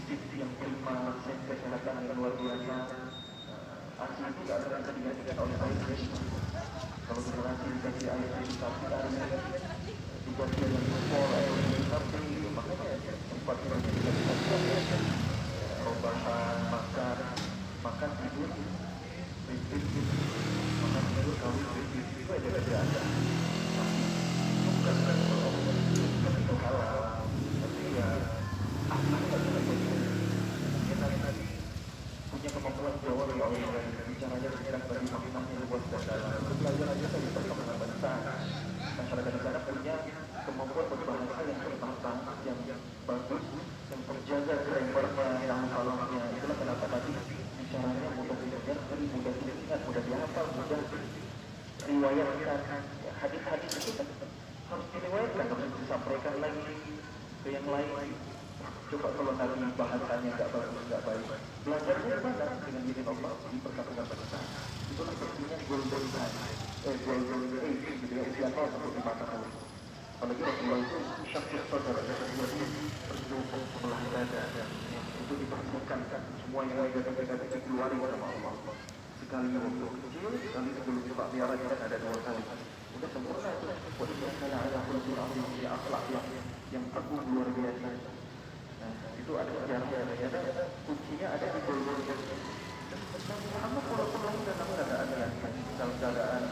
fisik yang prima, kesehatan yang luar biasa. ASI itu gak akan bisa digantikan oleh air Krishna. Kalau generasi dikasih air tapi air diganti dengan impor air tapi makanya tempat yang kita dikasih rebahan, makan tidur, listrik, makan tidur, kawin, listrik itu aja ada. Tapi itu bukan itu halal. Tapi ya mungkin tadi punya kemampuan jauh lebih awal bicaranya sekarang bagi maknanya luas dan dalam. Itu belajar aja dari perkembangan bangsa. Masyarakat di sana punya kemampuan berbahasa yang bertambah, yang bagus, yang terjaga grammarnya, yang kalongnya. Itulah kenapa tadi bicaranya mudah didengar, mudah diingat, mudah dihafal, mudah diriwayatkan. Hadis-hadis itu kan harus diriwayatkan, harus disampaikan lagi ke yang lain. Coba kalau Nabi bahasanya nggak bagus, nggak baik, belajarnya mana dengan izin Allah di perkembangan bangsa. Itulah pentingnya golden age, gitu ya, usia 0 sampai 5 tahun. Apalagi Rasulullah itu syakir saudara, jadi berjumpa sebelah dada, itu diperlukan semua yang ada di keluar sama Allah. Sekali waktu kecil, sekali sebelum Pak Mi'raj ada 2 kali. Udah sempurna itu. Buat kita ada Rasulullah yang akhlak yang agung luar biasa. Itu ada sejarahnya, ada kuncinya ada di golden age. Muhammad walaupun lahir dalam keadaan dalam keadaan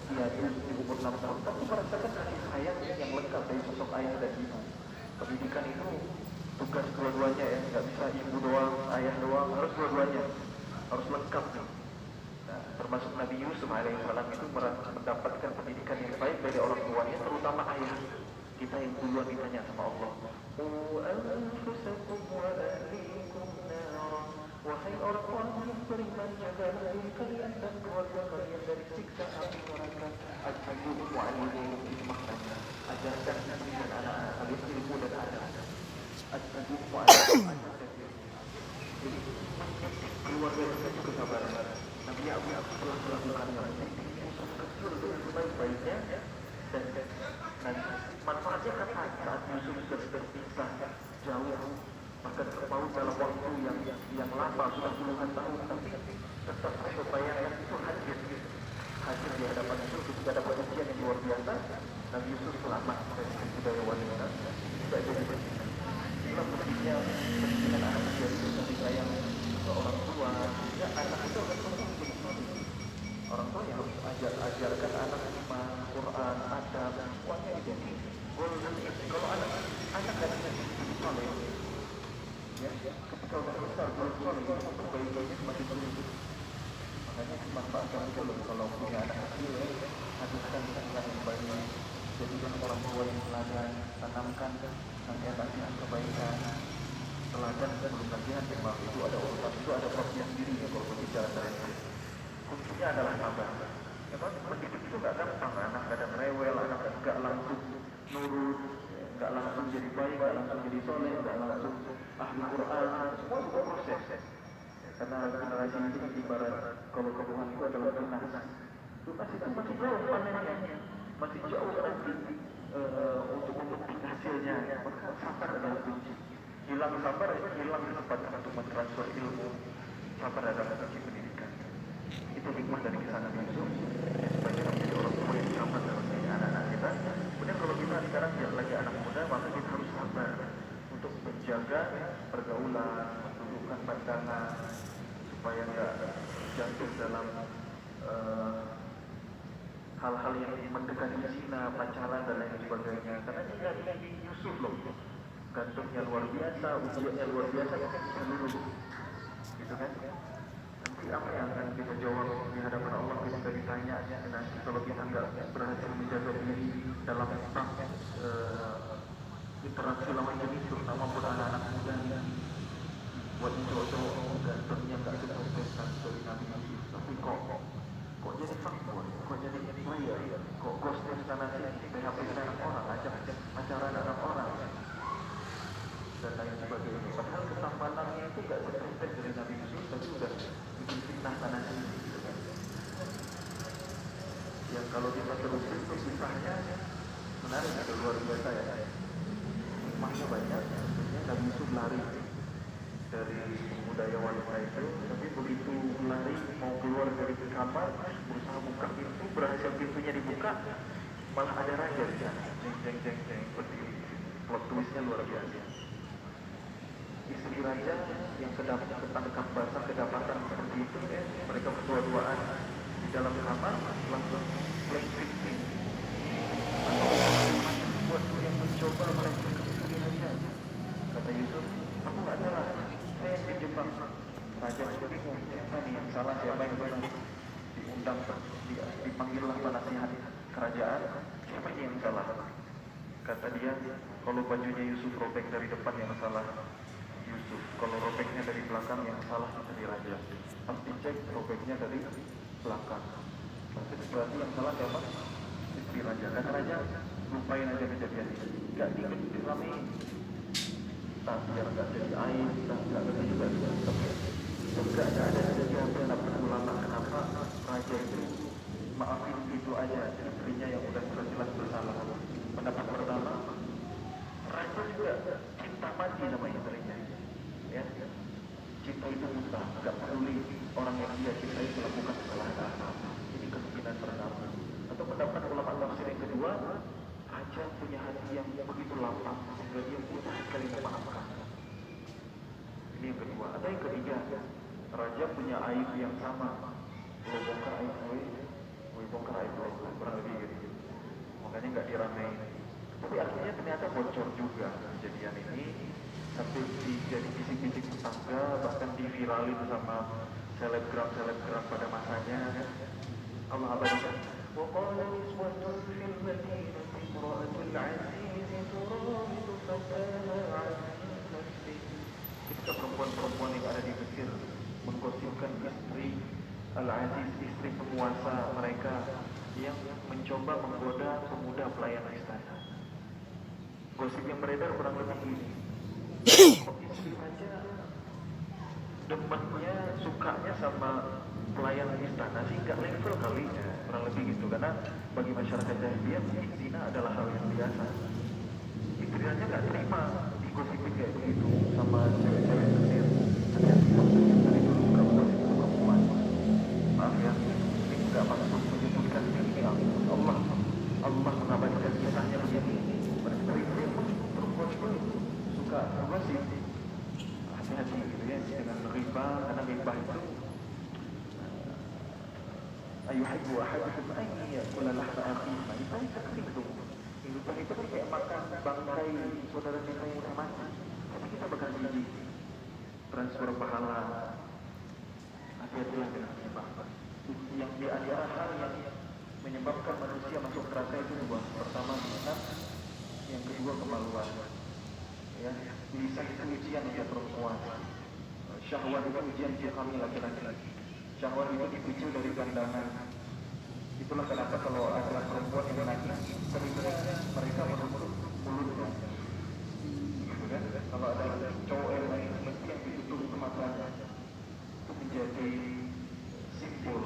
piatu di umur 6 tahun, tapi merasakan kasih sayang yang lengkap dari sosok ayah dan ibu. Pendidikan itu tugas dua-duanya ya, nggak bisa ibu doang, ayah doang, harus dua-duanya, harus lengkap. Nah, termasuk Nabi Yusuf alaihissalam itu mendapatkan pendidikan yang baik dari orang tuanya, terutama ayah. Kita yang duluan ditanya sama Allah, wahai orang-orang yang beriman, jagalah diri kalian dan keluarga kalian dari siksa api neraka. Ajarkan wa'alimu, itu maknanya ajarkan diri dan anak-anak kalian ilmu dan adab. Ajarkan wa'alimu, jadi keluarga kita juga kesabaran. Nabi Ya'qub telah melakukan usaha kecil dengan sebaik-baiknya dan manfaatnya kata saat Yusuf sudah berpisah jauh, bahkan mau dalam waktu yang lama, sudah puluhan tahun, tapi tetap kebayangkan itu hadir di hadapan Yusuf ketika dapat ujian yang luar biasa. Nabi Yusuf selamat dari budaya wanita, tidak jadi berpisah. Itulah pentingnya pendidikan anak kecil itu, kasih sayang ke orang tua. Ya, anak itu akan tumbuh menjadi soleh. Orang tua yang harus ajarkan anak iman, Quran, adab, semuanya itu golden age. Kalau anak dan soleh, ya, ketika udah besar, belum soleh, bayi-bayinya semakin tumbuh. Makanya dimanfaatkan kalau punya anak kecil, hadiskan dengan yang baik, jadikan orang tua yang teladan, tanamkan nasihat kebaikan, teladan sebelum nasihat. Memang itu ada urutan, itu ada prosesnya sendiri ya kalau berbicara tentang. Kuncinya adalah sabar. Memang mendidik itu nggak gampang, anak kadang rewel, anak nggak langsung nurut, nggak langsung jadi baik, nggak langsung jadi soleh, nggak langsung ahli Quran, semua butuh proses. Karena generasi itu ibarat kalau kebutuhan itu adalah tunas. Tunas itu masih jauh panennya, masih jauh nanti untuk memetik hasilnya. Maka sabar adalah kunci. Hilang sabar, hilang kesempatan untuk mentransfer ilmu. Sabar adalah kunci pendidikan. Itu hikmah dari kisah Nabi Yusuf, supaya kita menjadi orang tua yang sabar dalam mendidik anak-anak kita. Kemudian kalau kita sekarang lagi anak muda, maka kita harus sabar untuk menjaga pergaulan, menundukkan pandangan, supaya nggak jatuh dalam hal-hal yang mendekati zina, pacaran dan lain sebagainya. Karena ini Nabi Yusuf loh, gantungnya luar biasa, ujiannya luar biasa, kan bisa lulus, gitu kan? Nanti apa yang akan kita jawab di hadapan Allah ketika ditanya? Nanti kalau kita nggak berhasil menjaga diri dalam interaksi lawan jenis, terutama buat anak-anak muda ini, buat cowok-cowok gantungnya nggak ada prestasi dari Nabi Yusuf, tapi kok jadi fuckboy, kok jadi player, kok ghosting sana sini, PHP anak orang, ajak pacaran anak orang, dan lain sebagainya. Padahal ketampanannya itu nggak seperti dari Nabi Yusuf, tapi udah bikin fitnah sana sini. Yang kalau kita terusin itu kisahnya menarik, ada luar biasa ya. Hikmahnya banyak. Tentunya Nabi Yusuf lari dari budaya wanita itu, tapi begitu lari mau keluar dari kamar, berusaha buka pintu, berhasil pintunya dibuka, malah ada raja di sana. Jeng jeng jeng jeng, seperti plot twistnya luar biasa. Istri raja yang ketangkap basah kedapatan seperti itu, mereka berdua-duaan di dalam kamar langsung playing victim. Buat yang mencoba melecehkan istri raja, kata Yusuf, aku nggak salah, saya yang dijebak. Raja bingung, siapa nih yang salah, siapa yang benar? Diundang, dipanggillah penasihat kerajaan, siapa nih yang salah? Kata dia, kalau bajunya Yusuf robek dari depan yang salah Yusuf, kalau robeknya dari belakang yang salah dari raja. Pasti cek robeknya dari belakang. Berarti yang salah siapa? Istri raja. Kata raja, lupain aja kejadian ini, gak diramein. Biar gak jadi air, gak bisa juga. Tapi gak ada kejadian dapat ulama kenapa raja itu maafin itu aja istrinya yang udah jelas bersalah. Pendapat pertama, raja juga cinta mati sama istrinya, ya. Cinta itu buta, gak peduli orang yang dia cintai melakukan kesalahan apa. Ini kemungkinan pertama. Atau pendapat ulama tafsir yang kedua, raja punya hati yang begitu lapang sehingga dia mudah sekali memaafkan. Ini yang kedua. Ada yang ketiga, raja punya aib yang sama. Lo bongkar aib gue bongkar aib lo, kurang lebih gitu. Makanya nggak diramein. Tapi akhirnya ternyata bocor juga kejadian ini, sampai jadi bisik-bisik tetangga, bahkan diviralin sama selebgram pada masanya. Allah abadikan. وقال نسوة في المدينة امرأة العزيز تراود فتاها عن نفسه. Ketika perempuan-perempuan yang ada di Mesir menggosipkan istri Al-Aziz, istri penguasa mereka yang mencoba menggoda pemuda pelayan istana. Gosip yang beredar kurang lebih ini. Istri raja demennya, sukanya sama pelayan istana sih nggak level kali ya, kurang lebih gitu. Karena bagi masyarakat jahiliyah zina adalah hal yang biasa. Istri raja nggak terima digosipin kayak begitu sama cewek-cewek Mesir. Hati-hati maksudnya dari dulu suka menggosip perempuan. Maaf ya, ini nggak maksud menyebutkan ini Allah mengabadikan kisahnya begini. Mereka perempuan itu suka menggosip. Hati-hati gitu ya dengan riba, karena riba itu ayuhibbu ahadukum an ya'kula lahma akhihi maitan fakrihuhu. Riba itu kan kayak makan bangkai saudara kita yang udah mati, tapi kita bakal jadi transfer pahala. Hati-hatilah dengan riba. Yang di antara hal yang menyebabkan manusia masuk neraka itu dua. Pertama zina, yang kedua kemaluan. Ya, lisan itu ujian untuk perempuan. Syahwat itu ujian untuk kami laki-laki. Syahwat itu dipicu dari pandangan. Itulah kenapa kalau ada perempuan yang menangis, seringkali mereka menutup mulutnya. Gitu kan? Kalau ada cowok yang lain mesti yang ditutup matanya. Itu menjadi simbol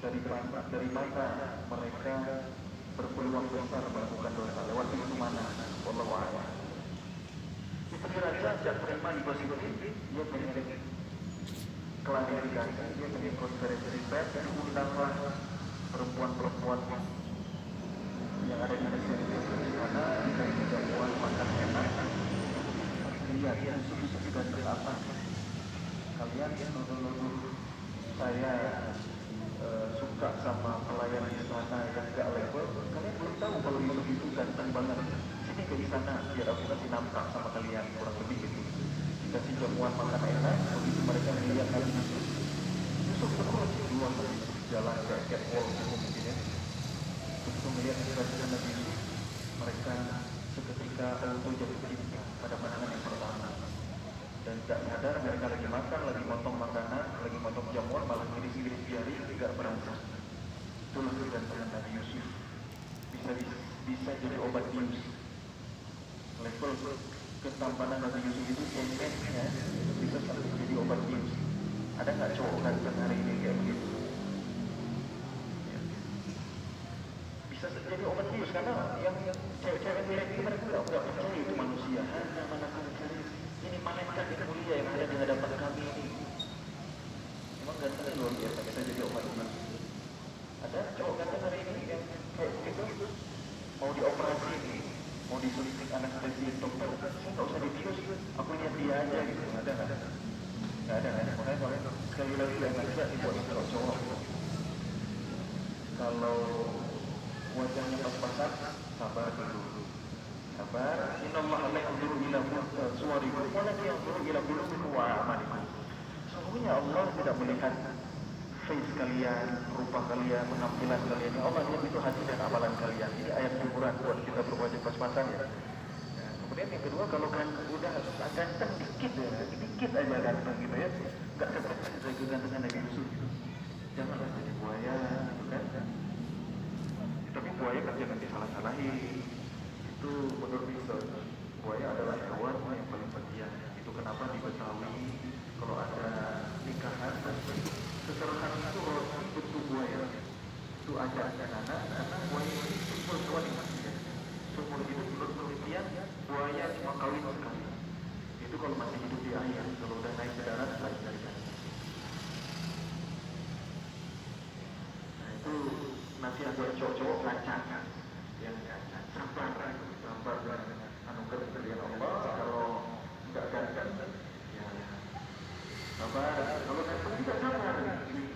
dari mana mereka berpeluang besar melakukan dosa. Lewat pintu mana? Wallahu a'lam. Istri raja tidak terima digosipin, dia pengen klarifikasi, dia pengen konferensi pers, diundanglah perempuan-perempuan yang ada di Mesir di sana, dan juga buat makan enak. Lihat, Yusuf sudah dari atas. Kalian nuduh-nuduh saya suka sama pelayan di sana yang gak level. Kalian belum tahu kalau Yusuf itu ganteng banget. Sini ke istana, biar aku kasih nampak sama kalian, kurang lebih gitu. Dikasih jamuan makan enak, begitu mereka melihat Nabi Yusuf terus keluar dari jalan ke catwalk gitu mungkin ya. Begitu melihat keberhasilan Nabi Yusuf, mereka seketika auto jatuh cinta pada pandangan yang pertama. Dan tak sadar mereka lagi makan, lagi motong makanan, lagi motong jamuan, malah ngiris-ngiris jari, tidak berasa. Itulah keberhasilan Nabi Yusuf. Bisa jadi obat bius. Level ketampanan Nabi Yusuf itu endingnya bisa sampai jadi obat bius. Ada nggak cowok ganteng hari ini kayak begitu? Ya. Bisa jadi obat bius karena yang cewek-cewek ini mereka nggak percaya itu manusia. Mana cari ini malaikat yang mulia yang ada di hadapan biasa kita jadi umat. Ada cowok ganteng hari ini yang kayak begitu mau dioperasi nih, mau disuntik anestesi dokter, nggak usah dibius, aku lihat dia aja gitu. Nggak ada. Makanya sekali lagi yang ada dibuat cowok. Kalau wajahnya pas-pasan, sabar dulu. Sabar. Innallaha la yanzuru ila suwarikum wa la yanzuru ila qulubikum wa a'malikum. Sesungguhnya Allah tidak melihat face kalian, rupa kalian, penampilan kalian. Allah lihat itu hati dan amalan kalian. Ini ayat hiburan buat kita berwajah pas-pasan ya. Kemudian yang kedua, kalau kan udah ganteng dikit aja ganteng gitu ya, nggak seperti kegantengan Nabi Yusuf gitu. Janganlah jadi buaya, gitu kan? Tapi buaya kan jangan disalah-salahi. Itu menurut Islam, buaya adalah hewan yang paling penting. Itu kenapa di Betawi kalau ada nikahan, seserahan itu roti bentuk buaya. Itu ada anak-anak karena buaya ini sumber kewanita. Sumur hidup menurut penelitian buaya cuma kawin sekali. Itu kalau masih hidup di air, kalau udah naik ke darat lain cerita. Nah itu nanti ada cowok-cowok lancar, yang sabar dengan anugerah dari Allah. Kalau nggak ganteng, ya sabar. Kalau ganteng tidak sabar,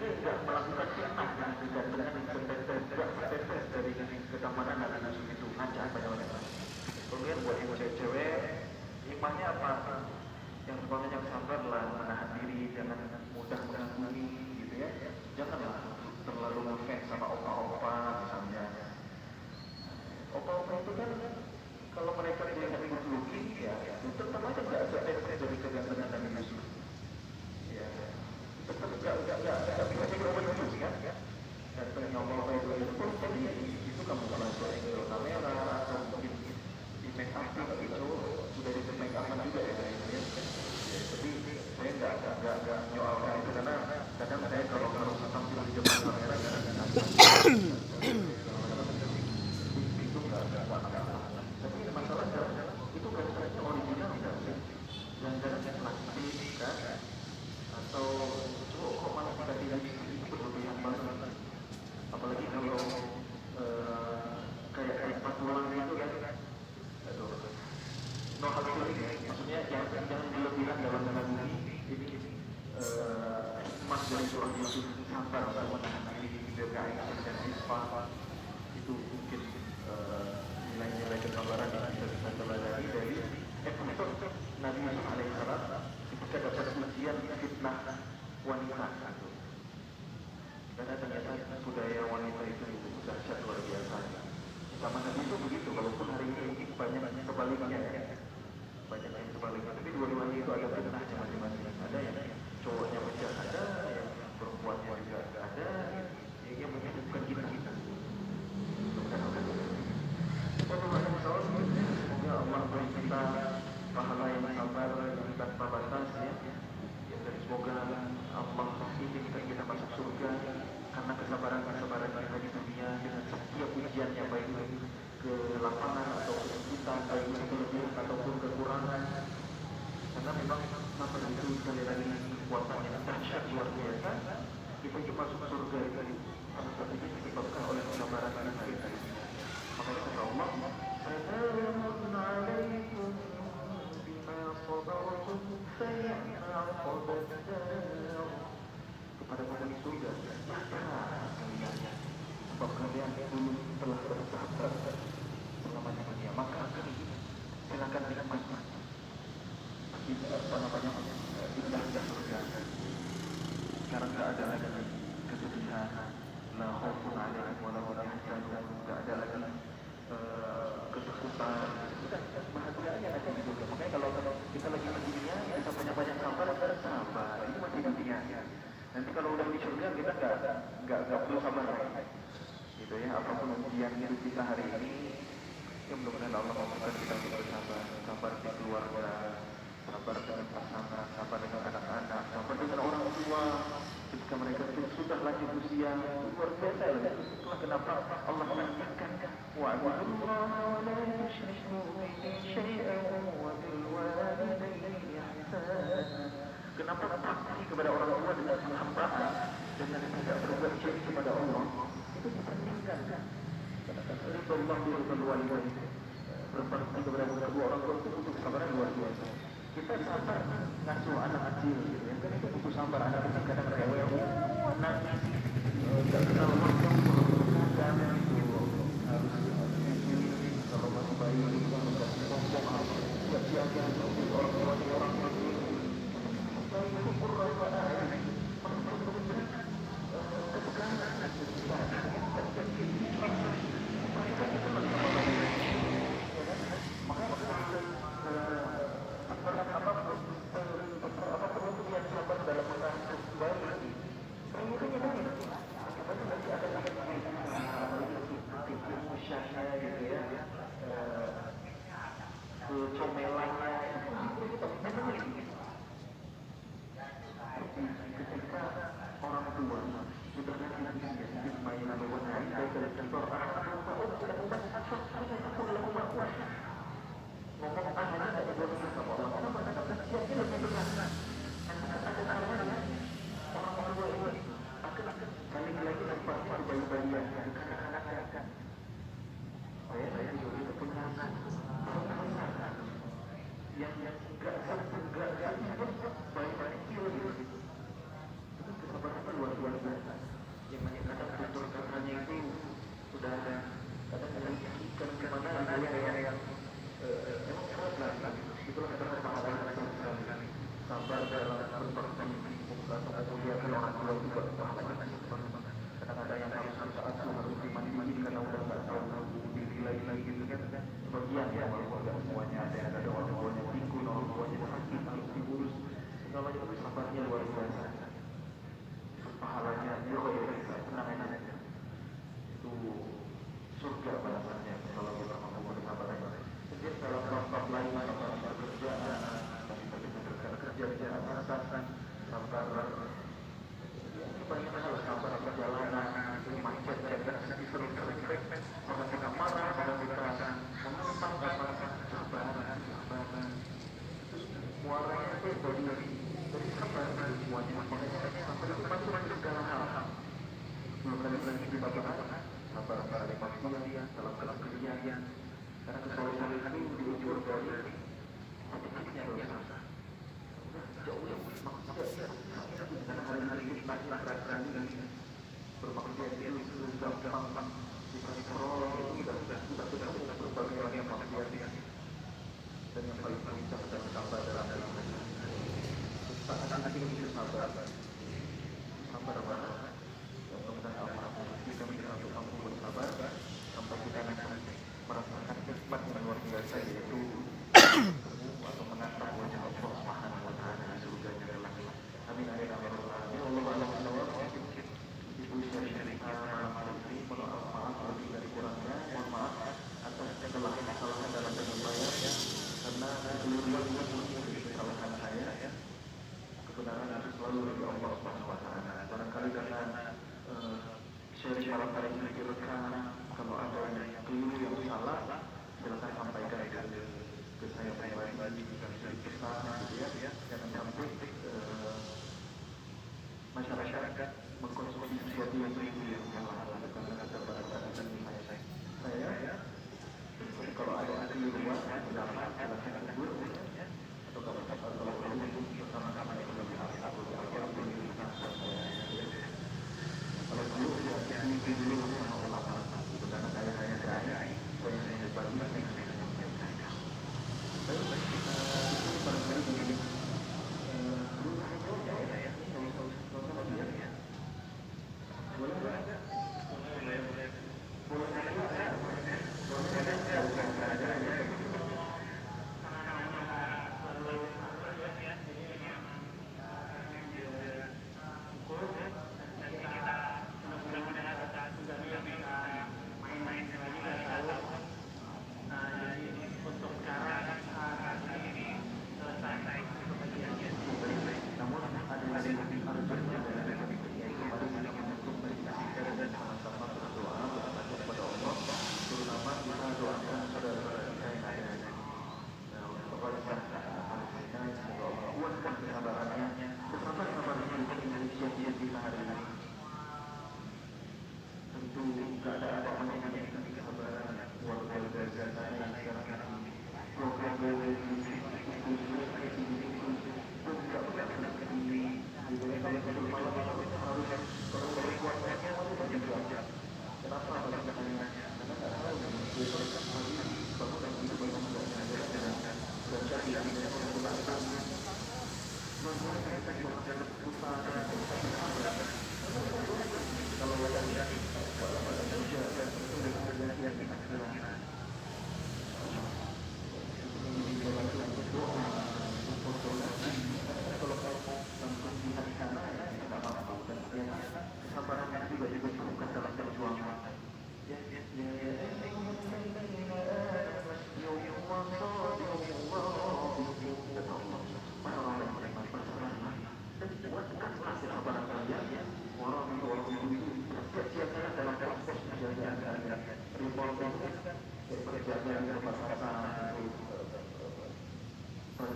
tidak melakukan fitnah dengan kegantengan yang setetes dari ketamanan dan nafsu itu ngaca pada wanita. Kemudian buat yang cewek, hikmahnya apa? Yang sebenarnya yang sabar lah, menahan diri, jangan mudah mengagumi, gitu ya. Janganlah terlalu ngefans sama opa-opa misalnya. Opa-opa itu kan kalau mereka terlihat lucu, ya tetap aja nggak setetes dari kegantengan Nabi Yusuf. Ya, tetap nggak bisa diobati kan? Dan penyokong itu pun itu kamu belajar Angel kamera atau mungkin di make up itu sudah di make upan juga ya. Jadi saya nggak nyoalkan itu karena kadang saya kalau tampil di depan kamera itu nggak. Tapi masalahnya itu kan original tidak sih? Jangan plastik kan? Atau kok malah dikasih lagi berlebihan banget. Apalagi kalau kayak patulang itu kan, no hard feeling ya, maksudnya jangan berlebihan dalam menangani ini emas dari seorang Yusuf sabar untuk menahan diri biar gak dan isfah. Itu mungkin nilai-nilai kesabaran yang bisa pelajari dari episode Nabi Yusuf alaihissalam ketika dapat ujian fitnah wanita. Karena ternyata budaya wanita itu dahsyat luar biasa. Sama Nabi itu begitu, walaupun hari ini mungkin banyak sebaliknya ya. Banyak yang sebaliknya, tapi dua-duanya itu ada fitnahnya masing-masing. Ada yang cowoknya bejat, ada yang perempuannya juga ada, yang menyebutkan kita. Semoga Allah beri kita pahala yang sabar yang tanpa batas ya. Dan semoga Allah izinkan kita masuk surga karena kesabaran kita di dunia dengan setiap ujiannya, baik ke lapangan atau kesulitan, baik itu kelebihan ataupun kekurangan. Karena memang sabar itu sekali lagi kekuatan yang dahsyat luar biasa. Kita masuk surga itu salah satunya disebabkan oleh kesabaran kita. Makanya kata Allah, Salamun alaikum bima sabartum kepada penghuni surga, kalian sebab kalian dulu telah bersabar selama dunia, maka silakan nikmati indah surga. Sekarang tak ada lagi kesedihan, la khaufun alaihim wa la hum yahzanun, tak ada lagi ketakutan, bahagia aja di surga. Makanya kalau kita lagi di dunia, kita banyak sabar, itu masih dunia. Nanti kalau udah di surga kita nggak perlu sabar lagi. Gitu ya, apapun ujian hidup kita hari ini, ya mudah-mudahan Allah mampukan kita untuk bersabar, sabar di keluarga, sabar dengan pasangan, sabar dengan anak-anak, sabar dengan orang tua. Ketika mereka sudah lanjut usia, luar biasa ya. Itulah kenapa Allah mengatakan wa'budullaha wa la tusyriku bihi syai'an wa bil walidayni ihsana. Kenapa taati kepada orang tua dengan penghambaan dengan tidak berbuat syirik kepada Allah itu disandingkan ridho Allah di ridho walidain, berbakti kepada kedua orang tua itu butuh kesabaran luar biasa. Kita sabar ngasuh anak kecil gitu ya, kan itu butuh sabar. Anak kecil kadang rewel, nangis, nggak kenal waktu, kadang itu harus kalau masih bayi itu kan masih sombong, harus siap-siap untuk orang tuanya orang tua. Bayi itu kurang pada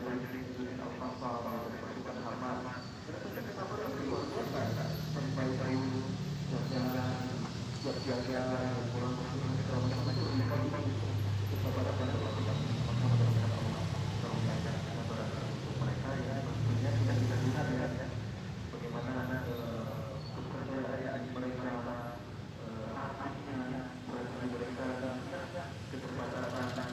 majelis Al-Fasal dari pasukan Hamas. Dan kenapa luar biasa sampai kayu jalan jaga pulang segala macam itu kepada mereka ya tentunya kita bisa lihat ya bagaimana kepercayaan mereka hatinya mereka keterbatasan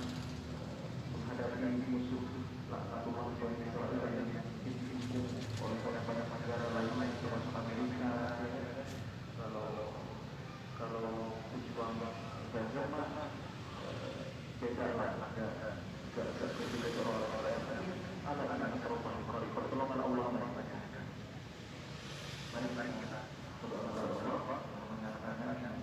menghadapi musuh atau bangsa Israel yang dihukum oleh banyak negara lain termasuk Amerika. Kalau pejuang Gaza mah beda lah, ada berbeda orang-orang anak-anak terlalu pertolongan Allah mereka. Mari kita berdoa mengatakan